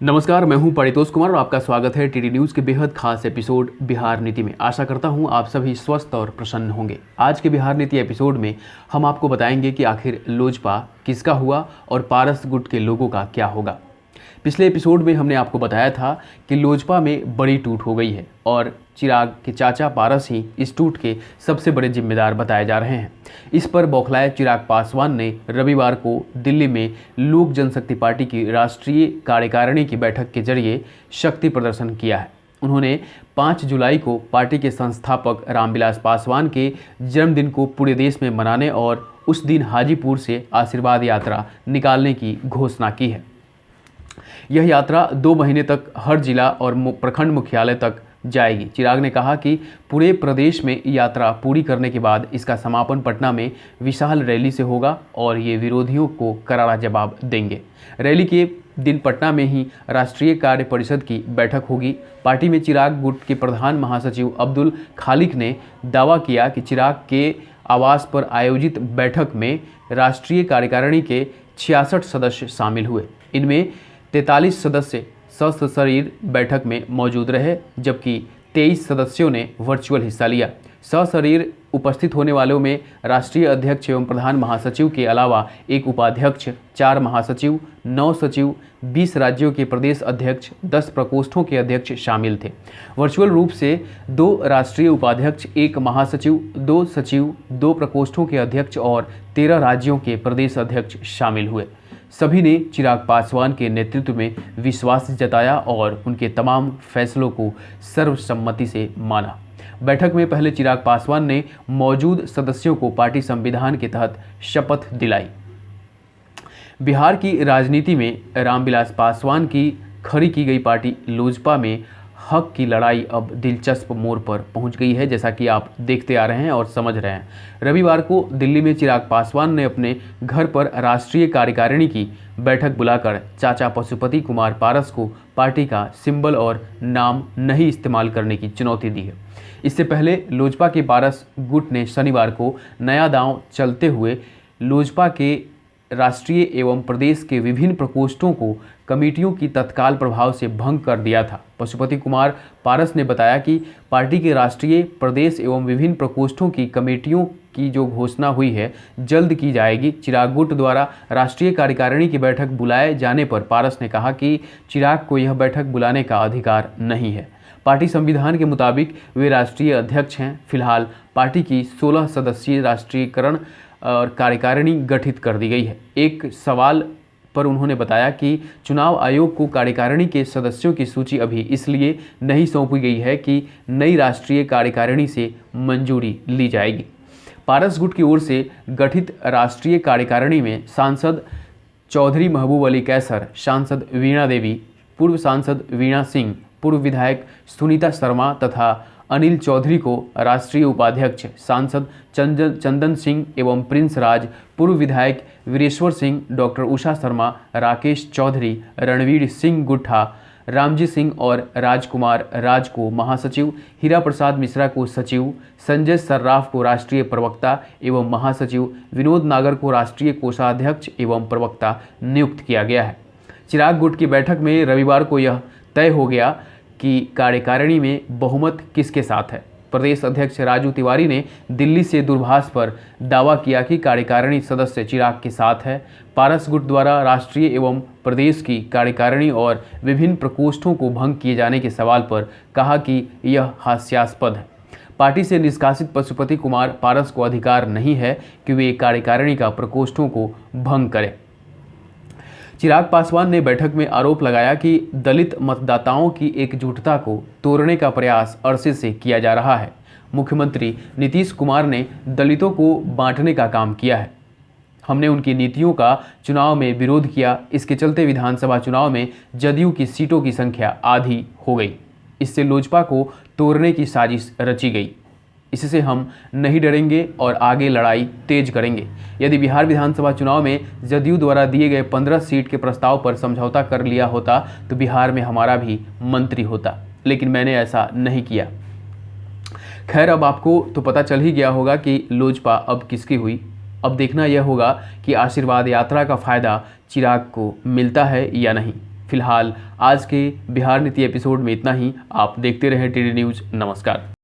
नमस्कार, मैं हूं परितोष कुमार और आपका स्वागत है टीडी न्यूज़ के बेहद खास एपिसोड बिहार नीति में। आशा करता हूं आप सभी स्वस्थ और प्रसन्न होंगे। आज के बिहार नीति एपिसोड में हम आपको बताएंगे कि आखिर लोजपा किसका हुआ और पारस गुट के लोगों का क्या होगा। पिछले एपिसोड में हमने आपको बताया था कि लोजपा में बड़ी टूट हो गई है और चिराग के चाचा पारस ही इस टूट के सबसे बड़े जिम्मेदार बताए जा रहे हैं। इस पर बौखलाए चिराग पासवान ने रविवार को दिल्ली में लोक जनशक्ति पार्टी की राष्ट्रीय कार्यकारिणी की बैठक के जरिए शक्ति प्रदर्शन किया है। उन्होंने 5 जुलाई को पार्टी के संस्थापक रामविलास पासवान के जन्मदिन को पूरे देश में मनाने और उस दिन हाजीपुर से आशीर्वाद यात्रा निकालने की घोषणा की है। यह यात्रा 2 महीने तक हर जिला और प्रखंड मुख्यालय तक जाएगी। चिराग ने कहा कि पूरे प्रदेश में यात्रा पूरी करने के बाद इसका समापन पटना में विशाल रैली से होगा और ये विरोधियों को करारा जवाब देंगे। रैली के दिन पटना में ही राष्ट्रीय कार्य परिषद की बैठक होगी। पार्टी में चिराग गुट के प्रधान महासचिव अब्दुल खालिक ने दावा किया कि चिराग के आवास पर आयोजित बैठक में राष्ट्रीय कार्यकारिणी के 66 सदस्य शामिल हुए। इनमें 43 सदस्य सशरीर बैठक में मौजूद रहे, जबकि 23 सदस्यों ने वर्चुअल हिस्सा लिया। सशरीर उपस्थित होने वालों में राष्ट्रीय अध्यक्ष एवं प्रधान महासचिव के अलावा एक उपाध्यक्ष, 4 महासचिव, 9 सचिव, 20 राज्यों के प्रदेश अध्यक्ष, 10 प्रकोष्ठों के अध्यक्ष शामिल थे। वर्चुअल रूप से 2 राष्ट्रीय उपाध्यक्ष, 1 महासचिव, 2 सचिव, 2 प्रकोष्ठों के अध्यक्ष और 13 राज्यों के प्रदेश अध्यक्ष शामिल हुए। सभी ने चिराग पासवान के नेतृत्व में विश्वास जताया और उनके तमाम फैसलों को सर्वसम्मति से माना। बैठक में पहले चिराग पासवान ने मौजूद सदस्यों को पार्टी संविधान के तहत शपथ दिलाई। बिहार की राजनीति में रामविलास पासवान की खड़ी की गई पार्टी लोजपा में हक की लड़ाई अब दिलचस्प मोड़ पर पहुंच गई है, जैसा कि आप देखते आ रहे हैं और समझ रहे हैं। रविवार को दिल्ली में चिराग पासवान ने अपने घर पर राष्ट्रीय कार्यकारिणी की बैठक बुलाकर चाचा पशुपति कुमार पारस को पार्टी का सिंबल और नाम नहीं इस्तेमाल करने की चुनौती दी है। इससे पहले लोजपा के पारस गुट ने शनिवार को नया दांव चलते हुए लोजपा के राष्ट्रीय एवं प्रदेश के विभिन्न प्रकोष्ठों को कमेटियों की तत्काल प्रभाव से भंग कर दिया था। पशुपति कुमार पारस ने बताया कि पार्टी के राष्ट्रीय, प्रदेश एवं विभिन्न प्रकोष्ठों की कमेटियों की जो घोषणा हुई है जल्द की जाएगी। चिराग गुट द्वारा राष्ट्रीय कार्यकारिणी की बैठक बुलाए जाने पर पारस ने कहा कि चिराग को यह बैठक बुलाने का अधिकार नहीं है। पार्टी संविधान के मुताबिक वे राष्ट्रीय अध्यक्ष हैं। फिलहाल पार्टी की 16 सदस्यीय राष्ट्रीयकरण और कार्यकारिणी गठित कर दी गई है। एक सवाल पर उन्होंने बताया कि चुनाव आयोग को कार्यकारिणी के सदस्यों की सूची अभी इसलिए नहीं सौंपी गई है कि नई राष्ट्रीय कार्यकारिणी से मंजूरी ली जाएगी। पारस गुट की ओर से गठित राष्ट्रीय कार्यकारिणी में सांसद चौधरी महबूब अली कैसर, सांसद वीणा देवी, पूर्व सांसद वीणा सिंह, पूर्व विधायक सुनीता शर्मा तथा अनिल चौधरी को राष्ट्रीय उपाध्यक्ष, सांसद चंदन सिंह एवं प्रिंस राज, पूर्व विधायक वीरेश्वर सिंह, डॉक्टर उषा शर्मा, राकेश चौधरी, रणवीर सिंह गुट्ठा, रामजी सिंह और राजकुमार राज को महासचिव, हीरा प्रसाद मिश्रा को सचिव, संजय सर्राफ को राष्ट्रीय प्रवक्ता एवं महासचिव, विनोद नागर को राष्ट्रीय कोषाध्यक्ष एवं प्रवक्ता नियुक्त किया गया है। चिराग गुट की बैठक में रविवार को यह तय हो गया कि कार्यकारिणी में बहुमत किसके साथ है। प्रदेश अध्यक्ष राजू तिवारी ने दिल्ली से दूरभाष पर दावा किया कि कार्यकारिणी सदस्य चिराग के साथ है। पारस गुट द्वारा राष्ट्रीय एवं प्रदेश की कार्यकारिणी और विभिन्न प्रकोष्ठों को भंग किए जाने के सवाल पर कहा कि यह हास्यास्पद है। पार्टी से निष्कासित पशुपति कुमार पारस को अधिकार नहीं है कि वे कार्यकारिणी का प्रकोष्ठों को भंग करें। चिराग पासवान ने बैठक में आरोप लगाया कि दलित मतदाताओं की एकजुटता को तोड़ने का प्रयास अरसे से किया जा रहा है। मुख्यमंत्री नीतीश कुमार ने दलितों को बांटने का काम किया है। हमने उनकी नीतियों का चुनाव में विरोध किया। इसके चलते विधानसभा चुनाव में जदयू की सीटों की संख्या आधी हो गई। इससे लोजपा को तोड़ने की साजिश रची गई। इससे हम नहीं डरेंगे और आगे लड़ाई तेज करेंगे। यदि बिहार विधानसभा चुनाव में जदयू द्वारा दिए गए 15 सीट के प्रस्ताव पर समझौता कर लिया होता तो बिहार में हमारा भी मंत्री होता, लेकिन मैंने ऐसा नहीं किया। खैर, अब आपको तो पता चल ही गया होगा कि लोजपा अब किसकी हुई। अब देखना यह होगा कि आशीर्वाद यात्रा का फायदा चिराग को मिलता है या नहीं। फिलहाल आज के बिहार नीति एपिसोड में इतना ही। आप देखते रहें टीडी न्यूज़। नमस्कार।